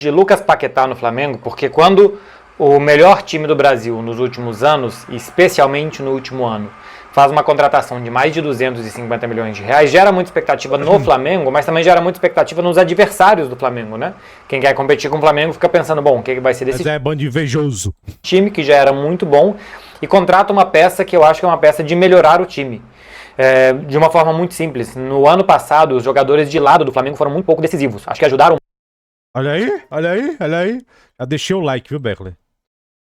de Lucas Paquetá no Flamengo, porque quando o melhor time do Brasil nos últimos anos, especialmente no último ano, faz uma contratação de mais de 250 milhões de reais, gera muita expectativa no Flamengo, mas também gera muita expectativa nos adversários do Flamengo, né? Quem quer competir com o Flamengo fica pensando, bom, o que vai ser desse bando invejoso. Time que já era muito bom e contrata uma peça que eu acho que é uma peça de melhorar o time. De uma forma muito simples. No ano passado, os jogadores de lado do Flamengo foram muito pouco decisivos. Acho que ajudaram. Olha aí, olha aí, olha aí. Já deixei o like, viu, Beckley?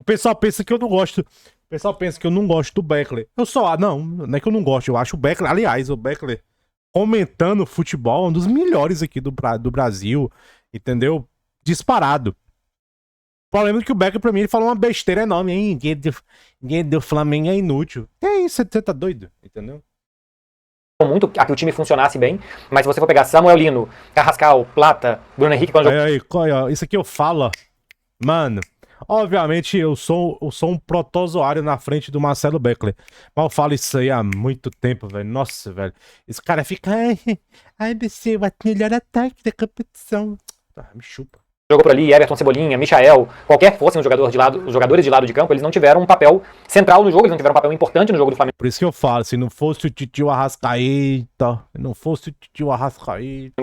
O pessoal pensa que eu não gosto. O pessoal pensa que eu não gosto do Beckley. Eu só, não é que eu não gosto. Eu acho o Beckley, aliás, o Beckley comentando futebol, um dos melhores aqui do Brasil, entendeu? Disparado. O problema é que o Beckley, pra mim, ele falou uma besteira enorme, hein? Ninguém do Flamengo é inútil. Que isso? Você tá doido? Entendeu? Muito a que o time funcionasse bem, mas se você for pegar Samuel Lino, Carrascal, Plata, Bruno Henrique... Aí, isso aqui eu falo, mano, obviamente eu sou um protozoário na frente do Marcelo Beckley, mas eu falo isso aí há muito tempo, velho, nossa, velho, esse cara fica, ai, BC, o melhor ataque da competição, me chupa. Jogou por ali, Everton, Cebolinha, Michael, qualquer que fossem os jogadores de lado de campo, eles não tiveram um papel central no jogo, eles não tiveram um papel importante no jogo do Flamengo. Por isso que eu falo, se não fosse o Titio Arrascaeta,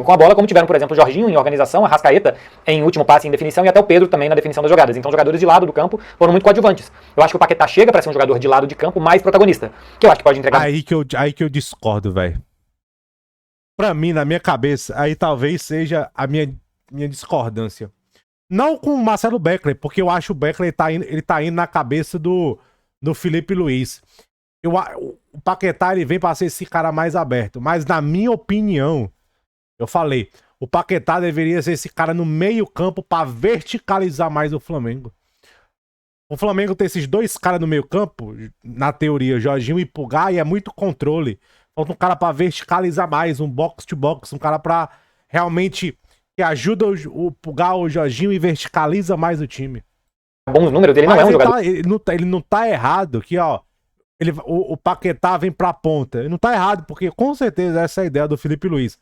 Com a bola, como tiveram, por exemplo, o Jorginho em organização, a Arrascaeta em último passe em definição e até o Pedro também na definição das jogadas. Então, jogadores de lado do campo foram muito coadjuvantes. Eu acho que o Paquetá chega para ser um jogador de lado de campo mais protagonista, que eu acho que pode entregar... Aí que eu discordo, velho. Pra mim, na minha cabeça, aí talvez seja a minha discordância. Não com o Marcelo Beckley, porque eu acho o Beckley ele tá indo na cabeça do Felipe Luiz. O Paquetá ele vem pra ser esse cara mais aberto. Mas na minha opinião, eu falei, o Paquetá deveria ser esse cara no meio campo pra verticalizar mais o Flamengo. O Flamengo tem esses dois caras no meio campo, na teoria, Jorginho e Pulgar, e é muito controle. Falta um cara pra verticalizar mais, um box-to-box, um cara pra realmente... que ajuda o Pulgar, o Jorginho e verticaliza mais o time. Bons números, ele não é um jogador... ele não tá errado que, ó, o Paquetá vem pra ponta. Ele não tá errado, porque com certeza essa é a ideia do Felipe Luiz.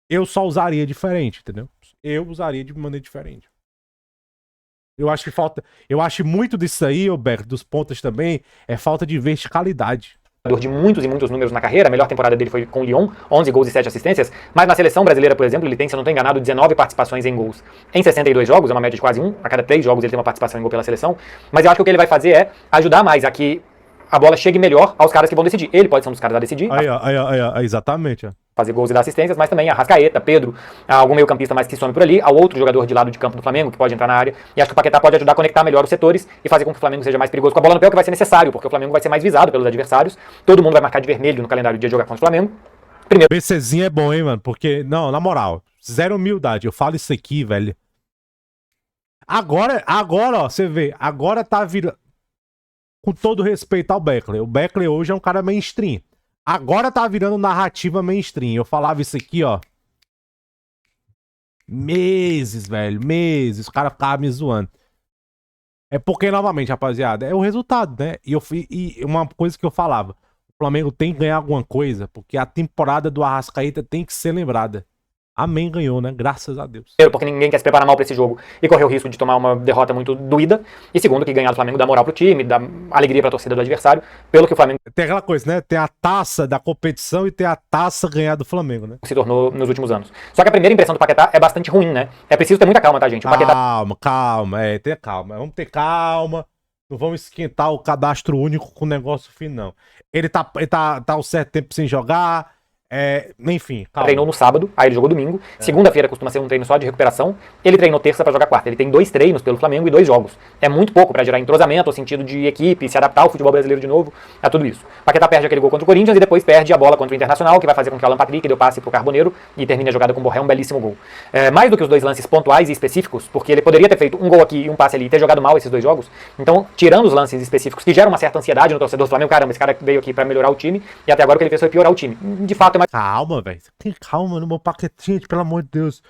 Eu só usaria diferente, entendeu? Eu usaria de maneira diferente. Eu acho que falta... Eu acho muito disso aí, Roberto, dos pontas também, é falta de verticalidade. De muitos e muitos números na carreira, a melhor temporada dele foi com o Lyon, 11 gols e 7 assistências, mas na seleção brasileira, por exemplo, ele tem, se eu não estou enganado, 19 participações em gols em 62 jogos, é uma média de quase um, a cada 3 jogos ele tem uma participação em gol pela seleção, mas eu acho que o que ele vai fazer é ajudar mais a que a bola chegue melhor aos caras que vão decidir. Ele pode ser um dos caras a decidir, exatamente. fazer gols e dar assistências, mas também a Arrascaeta, Pedro, algum meio campista mais que some por ali, ao outro jogador de lado de campo do Flamengo que pode entrar na área, e acho que o Paquetá pode ajudar a conectar melhor os setores e fazer com que o Flamengo seja mais perigoso com a bola no pé, o que vai ser necessário, porque o Flamengo vai ser mais visado pelos adversários, todo mundo vai marcar de vermelho no calendário de jogar contra o Flamengo. Primeiro, BCzinho é bom, hein, mano, porque, não, na moral, zero humildade, eu falo isso aqui, velho. Agora, ó, você vê, agora tá virando, com todo respeito ao Beckley, o Beckley hoje é um cara mainstream. Agora tá virando narrativa mainstream. Eu falava isso aqui, ó. Meses, velho. Meses. Os caras ficavam me zoando. É porque, novamente, rapaziada, é o resultado, né? E uma coisa que eu falava. O Flamengo tem que ganhar alguma coisa, porque a temporada do Arrascaeta tem que ser lembrada. Amém, ganhou, né? Graças a Deus. Primeiro, porque ninguém quer se preparar mal pra esse jogo e correr o risco de tomar uma derrota muito doída. E segundo, que ganhar do Flamengo dá moral pro time, dá alegria pra torcida do adversário, pelo que o Flamengo tem aquela coisa, né? Tem a taça da competição e tem a taça ganhar do Flamengo, né? Se tornou nos últimos anos. Só que a primeira impressão do Paquetá é bastante ruim, né? É preciso ter muita calma, tá, gente? O Paquetá... Calma, tenha calma. Vamos ter calma. Não vamos esquentar o cadastro único com o negócio fino, não. Ele tá um certo tempo sem jogar... enfim, calma. Treinou no sábado, aí ele jogou domingo. Segunda-feira costuma ser um treino só de recuperação. Ele treinou terça pra jogar quarta. Ele tem 2 treinos pelo Flamengo e 2 jogos. É muito pouco pra gerar entrosamento, o sentido de equipe, se adaptar ao futebol brasileiro de novo, a tudo isso. Paquetá perde aquele gol contra o Corinthians e depois perde a bola contra o Internacional, que vai fazer com que o Alan Patrick dê o passe pro Carboneiro e termine a jogada com o Borré, um belíssimo gol. Mais do que os 2 lances pontuais e específicos, porque ele poderia ter feito um gol aqui e um passe ali e ter jogado mal esses 2 jogos. Então, tirando os lances específicos que geram uma certa ansiedade no torcedor do Flamengo, caramba, esse cara veio aqui pra melhorar o time e até agora o que ele fez foi piorar o time. De fato é mais... Calma, velho. Tem calma no meu Paquetinha, pelo amor de Deus.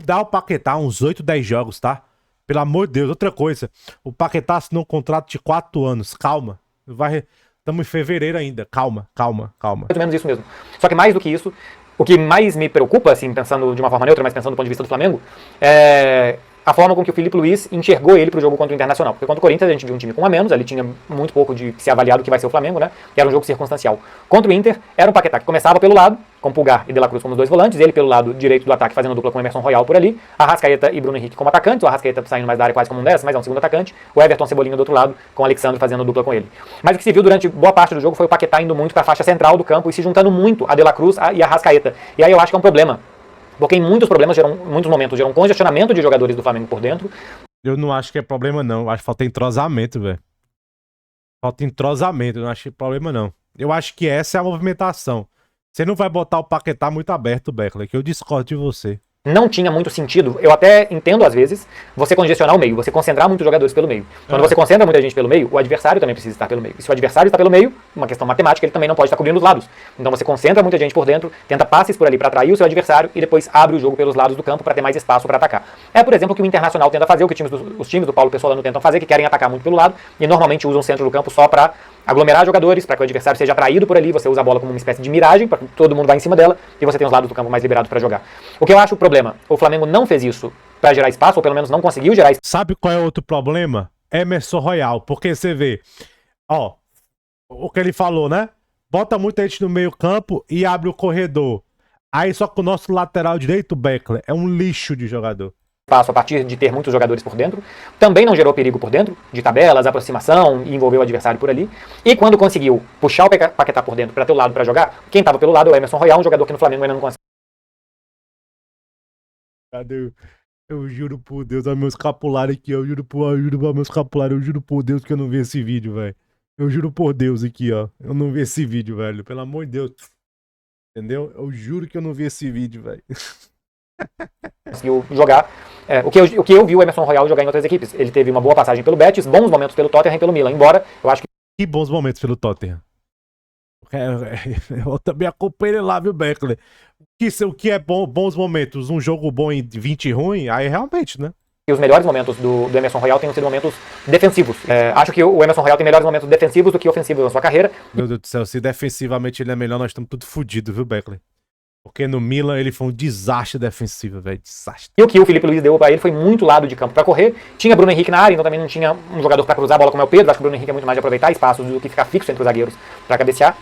Dá o Paquetá uns 8, 10 jogos, tá? Pelo amor de Deus. Outra coisa, o Paquetá assinou um contrato de 4 anos. Calma. Estamos em fevereiro ainda. Calma. Mais ou menos isso mesmo. Só que mais do que isso, O que mais me preocupa, assim, pensando de uma forma neutra, mas pensando do ponto de vista do Flamengo, é a forma com que o Filipe Luís enxergou ele pro jogo contra o Internacional. Porque contra o Corinthians a gente viu um time com um a menos, ali tinha muito pouco de se avaliar do que vai ser o Flamengo, né? E era um jogo circunstancial. Contra o Inter, era um Paquetá que começava pelo lado, com Pulgar e De La Cruz como os dois volantes, ele pelo lado direito do ataque fazendo dupla com Emerson Royal por ali, Arrascaeta e Bruno Henrique como atacantes, o Arrascaeta saindo mais da área quase como um 10, mas é um segundo atacante, o Everton Cebolinha do outro lado, com o Alexandre fazendo dupla com ele. Mas o que se viu durante boa parte do jogo foi o Paquetá indo muito para a faixa central do campo e se juntando muito a De La Cruz e a Arrascaeta. E aí eu acho que é um problema. Porque em muitos momentos geram um congestionamento de jogadores do Flamengo por dentro. Eu não acho que é problema, não. Eu acho que falta entrosamento, velho. Falta entrosamento, eu não acho que é problema, não. Eu acho que essa é a movimentação. Você não vai botar o Paquetá muito aberto, Beckler, que eu discordo de você. Não tinha muito sentido, eu até entendo às vezes, você congestionar o meio, você concentrar muitos jogadores pelo meio. Quando você concentra muita gente pelo meio, o adversário também precisa estar pelo meio. E se o adversário está pelo meio, uma questão matemática, ele também não pode estar cobrindo os lados. Então você concentra muita gente por dentro, tenta passes por ali para atrair o seu adversário e depois abre o jogo pelos lados do campo para ter mais espaço para atacar. É, por exemplo, o que o Internacional tenta fazer, o que os times do Paulo Pessolano tentam fazer, que querem atacar muito pelo lado e normalmente usam o centro do campo só para aglomerar jogadores, para que o adversário seja atraído por ali, você usa a bola como uma espécie de miragem, para que todo mundo vá em cima dela, e você tem os lados do campo mais liberados para jogar. O que eu acho o problema, o Flamengo não fez isso para gerar espaço, ou pelo menos não conseguiu gerar espaço. Sabe qual é outro problema? Emerson Royal, porque você vê, ó, o que ele falou, né? Bota muita gente no meio campo e abre o corredor. Aí só que o nosso lateral direito, Beckler, é um lixo de jogador. A partir de ter muitos jogadores por dentro, também não gerou perigo por dentro, de tabelas, aproximação, e envolveu o adversário por ali. E quando conseguiu puxar o Paquetá por dentro para ter o lado para jogar, quem estava pelo lado é o Emerson Royal, um jogador que no Flamengo ainda não consegue. Cadê? Eu juro por Deus, olha meu escapulário aqui, eu juro por meu escapulário, eu juro por Deus que eu não vi esse vídeo, velho. Eu juro por Deus aqui, ó, eu não vi esse vídeo, velho, pelo amor de Deus. Entendeu? Eu juro que eu não vi esse vídeo, velho. Conseguiu jogar. O que eu vi o Emerson Royal jogar em outras equipes. Ele teve uma boa passagem pelo Betis, bons momentos pelo Tottenham e pelo Milan, embora eu acho que... Que bons momentos pelo Tottenham. Eu também acompanhei ele lá, viu, Beckler? O que é bons momentos? Um jogo bom em 20 ruim? Aí realmente, né? os melhores momentos do Emerson Royal tenham sido momentos defensivos. Acho que o Emerson Royal tem melhores momentos defensivos do que ofensivos na sua carreira. Meu Deus do céu, se defensivamente ele é melhor, nós estamos tudo fodidos, viu, Beckler? Porque no Milan ele foi um desastre defensivo, velho. Desastre. E o que o Filipe Luís deu pra ele foi muito lado de campo pra correr. Tinha Bruno Henrique na área, então também não tinha um jogador pra cruzar a bola como é o Pedro. Acho que o Bruno Henrique é muito mais de aproveitar espaços do que ficar fixo entre os zagueiros pra cabecear.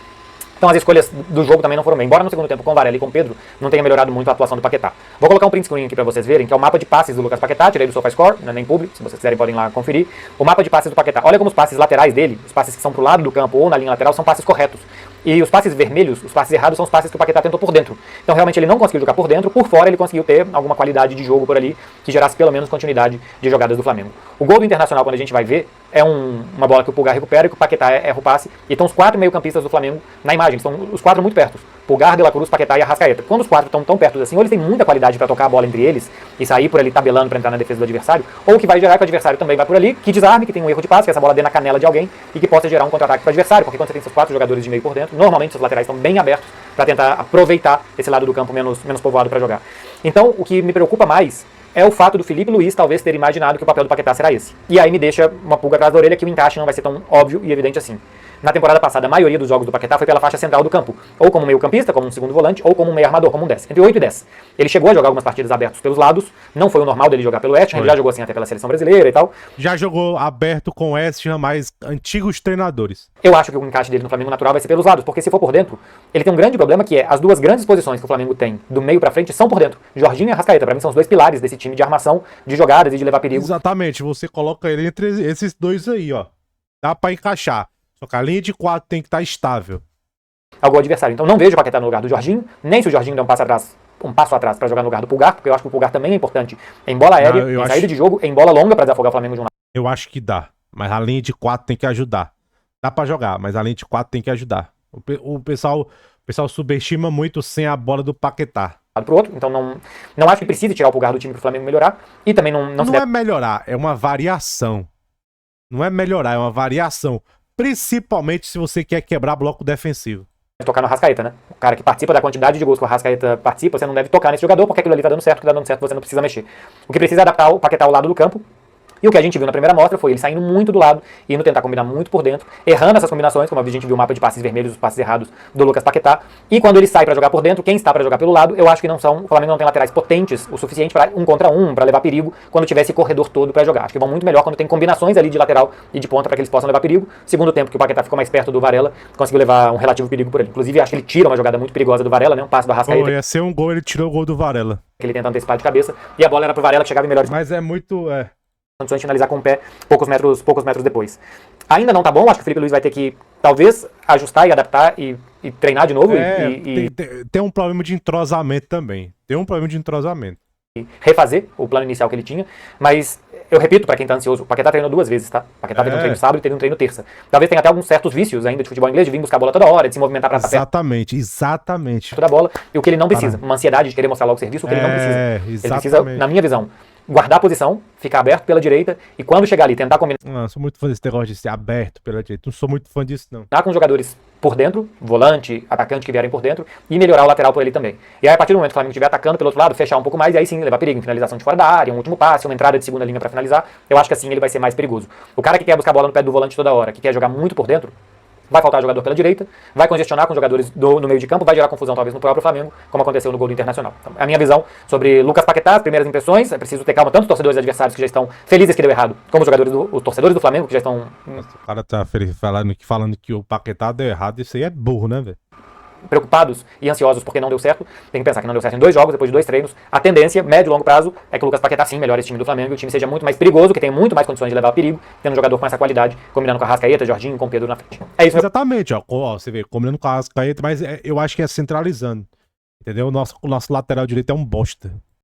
Então as escolhas do jogo também não foram bem. Embora no segundo tempo com o Varela e com o Pedro não tenha melhorado muito a atuação do Paquetá. Vou colocar um print screen aqui pra vocês verem, que é o mapa de passes do Lucas Paquetá. Tirei do SofaScore, não é nem público, se vocês quiserem podem lá conferir. O mapa de passes do Paquetá. Olha como os passes laterais dele, os passes que são pro lado do campo ou na linha lateral, são passes corretos. E os passes vermelhos, os passes errados, são os passes que o Paquetá tentou por dentro. Então realmente ele não conseguiu jogar por dentro, por fora ele conseguiu ter alguma qualidade de jogo por ali, que gerasse pelo menos continuidade de jogadas do Flamengo. O gol do Internacional, quando a gente vai ver, é uma bola que o Pulgar recupera e que o Paquetá erra o passe. E estão os quatro meio-campistas do Flamengo na imagem, são os quatro muito perto. Pulgar, De La Cruz, Paquetá e Arrascaeta. Quando os quatro estão tão perto assim, ou eles têm muita qualidade para tocar a bola entre eles e sair por ali tabelando para entrar na defesa do adversário, ou o que vai gerar que o adversário também vai por ali, que desarme, que tem um erro de passe, que essa bola dê na canela de alguém e que possa gerar um contra-ataque para o adversário, porque quando você tem seus quatro jogadores de meio por dentro, normalmente seus laterais estão bem abertos para tentar aproveitar esse lado do campo menos povoado para jogar. Então, o que me preocupa mais é o fato do Filipe Luís talvez ter imaginado que o papel do Paquetá será esse. E aí me deixa uma pulga atrás da orelha que o encaixe não vai ser tão óbvio e evidente assim. Na temporada passada, a maioria dos jogos do Paquetá foi pela faixa central do campo, ou como meio campista, como um segundo volante, ou como um meio armador, como um 10, entre 8 e 10. Ele chegou a jogar algumas partidas abertas pelos lados, não foi o normal dele jogar pelo West Ham, ele já jogou assim até pela seleção brasileira e tal. Já jogou aberto com o West Ham, mais antigos treinadores. Eu acho que o encaixe dele no Flamengo natural vai ser pelos lados, porque se for por dentro, ele tem um grande problema que é as duas grandes posições que o Flamengo tem do meio pra frente são por dentro. Jorginho e Arrascaeta, pra mim são os dois pilares desse time de armação, de jogadas e de levar perigo. Exatamente, você coloca ele entre esses dois aí, ó. Dá pra encaixar. Só que a linha de 4 tem que estar estável. Ao gol adversário. Então não vejo o Paquetá no lugar do Jorginho, nem se o Jorginho der um passo atrás para jogar no lugar do Pulgar, porque eu acho que o Pulgar também é importante em bola aérea, em saída de jogo, em bola longa para desafogar o Flamengo de um lado. Eu acho que dá, mas a linha de 4 tem que ajudar. Dá pra jogar, mas a linha de 4 tem que ajudar. O pessoal subestima muito sem a bola do Paquetá. Pro outro, então não acho que precise tirar o Pulgar do time pro Flamengo melhorar, e também não é melhorar, é uma variação. Não é melhorar, é uma variação. Principalmente se você quer quebrar bloco defensivo. Tocar no Arrascaeta, né? O cara que participa da quantidade de gols que o Arrascaeta participa, você não deve tocar nesse jogador, porque aquilo ali tá dando certo, que tá dando certo, você não precisa mexer. O que precisa é adaptar o Paquetá ao lado do campo, E o que a gente viu na primeira mostra foi ele saindo muito do lado, indo tentar combinar muito por dentro, errando essas combinações, como a gente viu o mapa de passes vermelhos, os passes errados do Lucas Paquetá. E quando ele sai para jogar por dentro, quem está para jogar pelo lado, eu acho que não são, o Flamengo não tem laterais potentes o suficiente para 1 contra 1, para levar perigo quando tiver esse corredor todo para jogar. Acho que vão muito melhor quando tem combinações ali de lateral e de ponta para que eles possam levar perigo. Segundo tempo que o Paquetá ficou mais perto do Varela, conseguiu levar um relativo perigo por ele. Inclusive, acho que ele tira uma jogada muito perigosa do Varela, né? Um passe do Arrascaeta. Ia ser um gol, ele tirou o gol do Varela. Que ele tenta antecipar de cabeça, e a bola era pro Varela, que chegava em melhores Mas é muito... condições de finalizar com o pé poucos metros depois. Ainda não tá bom, acho que o Felipe Luiz vai ter que, talvez, ajustar e adaptar e treinar de novo Tem um problema de entrosamento também. Tem um problema de entrosamento. E refazer o plano inicial que ele tinha, mas eu repito pra quem tá ansioso, o Paquetá treinou 2 vezes, tá? O Paquetá teve um treino sábado e teve um treino terça. Talvez tenha até alguns certos vícios ainda de futebol inglês, de vir buscar a bola toda hora, de se movimentar pra Exatamente. toda a bola, e o que ele não precisa, uma ansiedade de querer mostrar logo o serviço, o que ele não precisa. Ele precisa, na minha visão, guardar a posição, ficar aberto pela direita, e quando chegar ali, tentar combinar Não, eu sou muito fã desse negócio de ser aberto pela direita. Não sou muito fã disso, não. com jogadores por dentro, volante, atacante que vierem por dentro, e melhorar o lateral por ele também. E aí, a partir do momento que o Flamengo estiver atacando pelo outro lado, fechar um pouco mais, e aí sim levar perigo em finalização de fora da área, um último passe, uma entrada de segunda linha pra finalizar, eu acho que assim ele vai ser mais perigoso. O cara que quer buscar a bola no pé do volante toda hora, que quer jogar muito por dentro, vai faltar jogador pela direita, vai congestionar com jogadores no meio de campo, vai gerar confusão talvez no próprio Flamengo, como aconteceu no gol do Internacional. Então, a minha visão sobre Lucas Paquetá, as primeiras impressões, é preciso ter calma, tanto os torcedores adversários que já estão felizes que deu errado, como os torcedores do Flamengo que já estão O cara tá falando que o Paquetá deu errado, isso aí é burro, né, velho? preocupados e ansiosos porque não deu certo. Tem que pensar que não deu certo em 2 jogos, depois de 2 treinos. A tendência, médio e longo prazo, é que o Lucas Paquetá sim melhore esse time do Flamengo e o time seja muito mais perigoso, que tenha muito mais condições de levar perigo, tendo um jogador com essa qualidade, combinando com a Arrascaeta, Jorginho, com o Pedro na frente. É isso. Exatamente, você vê, combinando com a Arrascaeta, mas eu acho que é centralizando. Entendeu? O nosso lateral direito é um bosta.